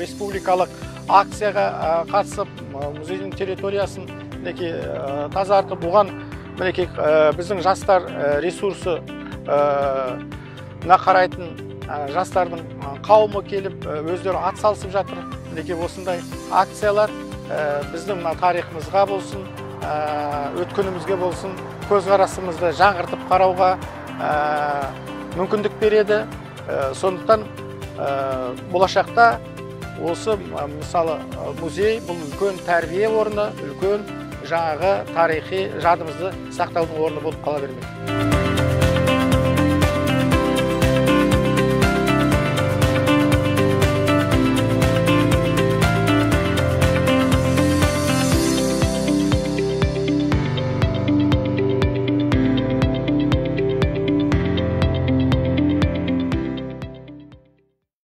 республикалық акцияға қатысып, музейдің территориясын тазартып, бұған біздің жастар ресурсы қарайтын жастардың қауымы келіп, өздері атсалысып жатыр. Осындай акциялар біздің тарихымызға болсын, өткенімізге болсын, көзқарасымызды жаңғыртып қарауға мүмкіндік береді. Сондықтан болашақта осы мысалы музей бұл үлкен тәрбие орны, үлкен жаңағы тарихи жадымызды сақтаудың орны болып қала бермек.